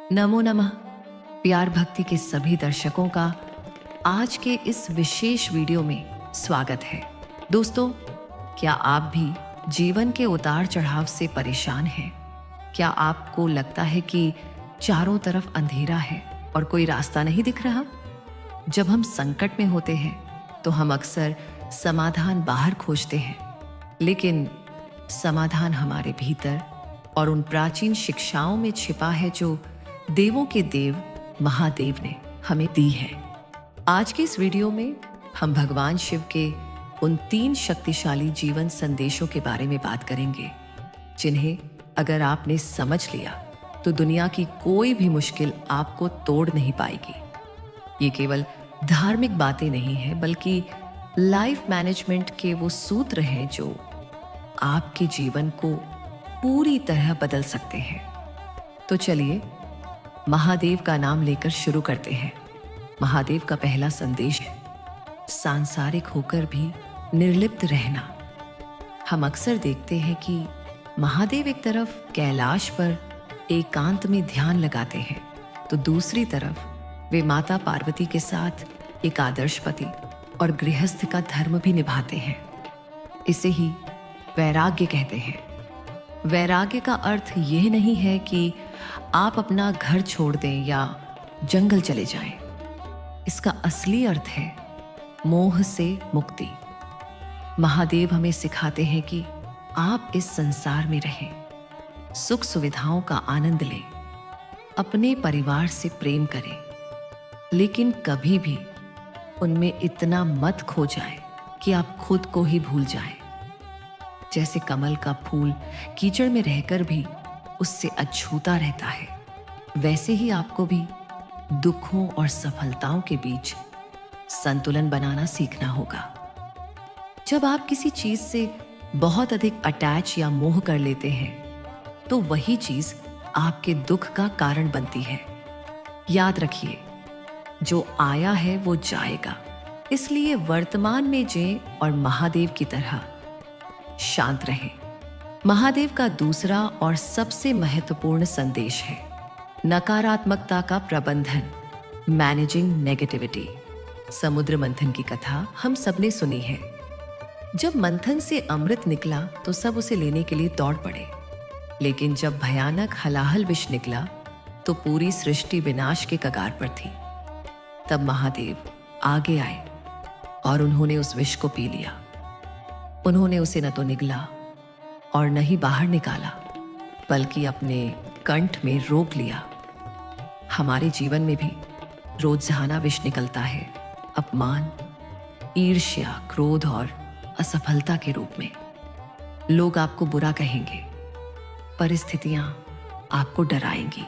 नमो नमः। प्यार भक्ति के सभी दर्शकों का आज के इस विशेष वीडियो में स्वागत है। दोस्तों, क्या आप भी जीवन के उतार चढ़ाव से परेशान हैं? क्या आपको लगता है कि चारों तरफ अंधेरा है और कोई रास्ता नहीं दिख रहा? जब हम संकट में होते हैं तो हम अक्सर समाधान बाहर खोजते हैं, लेकिन समाधान हमारे भीतर और उन प्राचीन शिक्षाओं में छिपा है जो देवों के देव महादेव ने हमें दी है। आज के इस वीडियो में हम भगवान शिव के उन 3 शक्तिशाली जीवन संदेशों के बारे में बात करेंगे, जिन्हें अगर आपने समझ लिया तो दुनिया की कोई भी मुश्किल आपको तोड़ नहीं पाएगी। ये केवल धार्मिक बातें नहीं है, बल्कि लाइफ मैनेजमेंट के वो सूत्र हैं जो आपके जीवन को पूरी तरह बदल सकते हैं। तो चलिए महादेव का नाम लेकर शुरू करते हैं। महादेव का पहला संदेश है सांसारिक होकर भी निर्लिप्त रहना। हम अक्सर देखते हैं कि महादेव एक तरफ कैलाश पर एकांत में ध्यान लगाते हैं, तो दूसरी तरफ वे माता पार्वती के साथ एक आदर्श पति और गृहस्थ का धर्म भी निभाते हैं। इसे ही वैराग्य कहते हैं। वैराग्य का अर्थ यह नहीं है कि आप अपना घर छोड़ दें या जंगल चले जाएं। इसका असली अर्थ है मोह से मुक्ति। महादेव हमें सिखाते हैं कि आप इस संसार में रहें, सुख सुविधाओं का आनंद लें, अपने परिवार से प्रेम करें, लेकिन कभी भी उनमें इतना मत खो जाए कि आप खुद को ही भूल जाएं। जैसे कमल का फूल कीचड़ में रहकर भी उससे अछूता रहता है, वैसे ही आपको भी दुखों और सफलताओं के बीच संतुलन बनाना सीखना होगा। जब आप किसी चीज से बहुत अधिक अटैच या मोह कर लेते हैं, तो वही चीज आपके दुख का कारण बनती है। याद रखिए, जो आया है वो जाएगा, इसलिए वर्तमान में जिएं और महादेव की तरह शांत रहें। महादेव का दूसरा और सबसे महत्वपूर्ण संदेश है नकारात्मकता का प्रबंधन, मैनेजिंग नेगेटिविटी। समुद्र मंथन की कथा हम सबने सुनी है। जब मंथन से अमृत निकला तो सब उसे लेने के लिए दौड़ पड़े, लेकिन जब भयानक हलाहल विष निकला तो पूरी सृष्टि विनाश के कगार पर थी। तब महादेव आगे आए और उन्होंने उस विष को पी लिया। उन्होंने उसे न तो निगला और न ही बाहर निकाला, बल्कि अपने कंठ में रोक लिया। हमारे जीवन में भी रोजाना विष निकलता है, अपमान, ईर्ष्या, क्रोध और असफलता के रूप में। लोग आपको बुरा कहेंगे, परिस्थितियां आपको डराएंगी।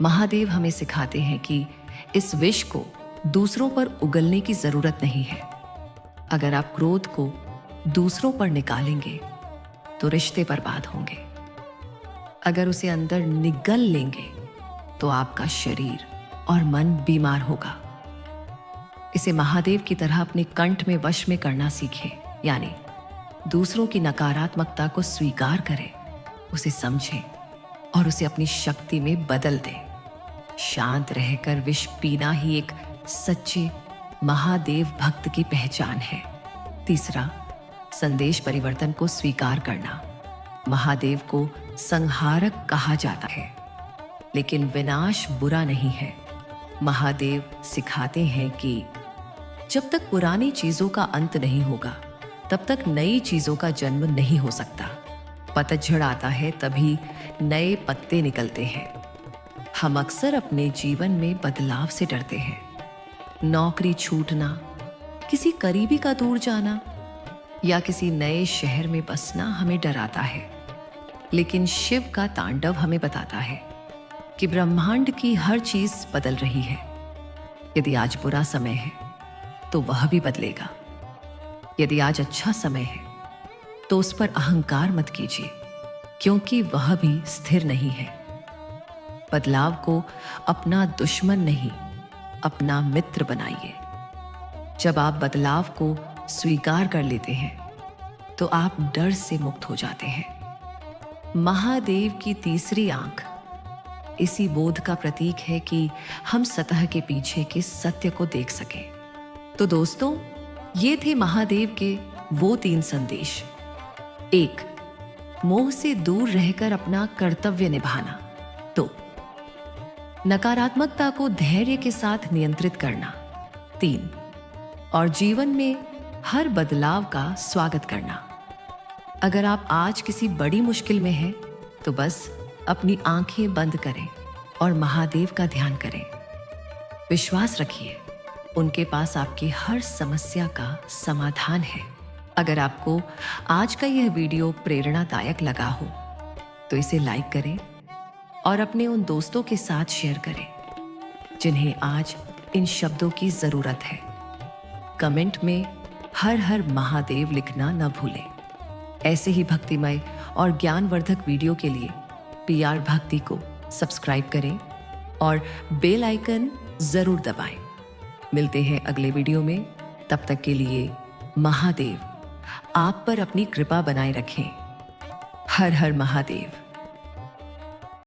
महादेव हमें सिखाते हैं कि इस विष को दूसरों पर उगलने की जरूरत नहीं है। अगर आप क्रोध को दूसरों पर निकालेंगे तो रिश्ते बर्बाद होंगे। अगर उसे अंदर निगल लेंगे तो आपका शरीर और मन बीमार होगा। इसे महादेव की तरह अपने कंठ में वश में करना सीखें, यानी दूसरों की नकारात्मकता को स्वीकार करें, उसे समझें और उसे अपनी शक्ति में बदल दें। शांत रहकर विष पीना ही एक सच्चे महादेव भक्त की पहचान है। तीसरा, संदेश परिवर्तन को स्वीकार करना। महादेव को संहारक कहा जाता है, लेकिन विनाश बुरा नहीं है। महादेव सिखाते हैं कि जब तक पुरानी चीजों का अंत नहीं होगा, तब तक नई चीजों का जन्म नहीं हो सकता। पतझड़ आता है तभी नए पत्ते निकलते हैं। हम अक्सर अपने जीवन में बदलाव से डरते हैं। नौकरी छूटना, किसी करीबी का दूर जाना या किसी नए शहर में बसना हमें डराता है, लेकिन शिव का तांडव हमें बताता है कि ब्रह्मांड की हर चीज बदल रही है। यदि आज बुरा समय है तो वह भी बदलेगा। यदि आज अच्छा समय है तो उस पर अहंकार मत कीजिए, क्योंकि वह भी स्थिर नहीं है। बदलाव को अपना दुश्मन नहीं, अपना मित्र बनाइए। जब आप बदलाव को स्वीकार कर लेते हैं तो आप डर से मुक्त हो जाते हैं। महादेव की तीसरी आंख इसी बोध का प्रतीक है कि हम सतह के पीछे के सत्य को देख सकें। तो दोस्तों, ये थे महादेव के वो 3 संदेश। 1. मोह से दूर रहकर अपना कर्तव्य निभाना। 2. नकारात्मकता को धैर्य के साथ नियंत्रित करना। 3. और जीवन में हर बदलाव का स्वागत करना। अगर आप आज किसी बड़ी मुश्किल में हैं, तो बस अपनी आंखें बंद करें और महादेव का ध्यान करें। विश्वास रखिए, उनके पास आपकी हर समस्या का समाधान है। अगर आपको आज का यह वीडियो प्रेरणादायक लगा हो तो इसे लाइक करें और अपने उन दोस्तों के साथ शेयर करें जिन्हें आज इन शब्दों की जरूरत है। कमेंट में हर हर महादेव लिखना न भूलें। ऐसे ही भक्तिमय और ज्ञानवर्धक वीडियो के लिए PR भक्ति को सब्सक्राइब करें और बेल आइकन जरूर दबाएं। मिलते हैं अगले वीडियो में। तब तक के लिए महादेव आप पर अपनी कृपा बनाए रखें। हर हर महादेव।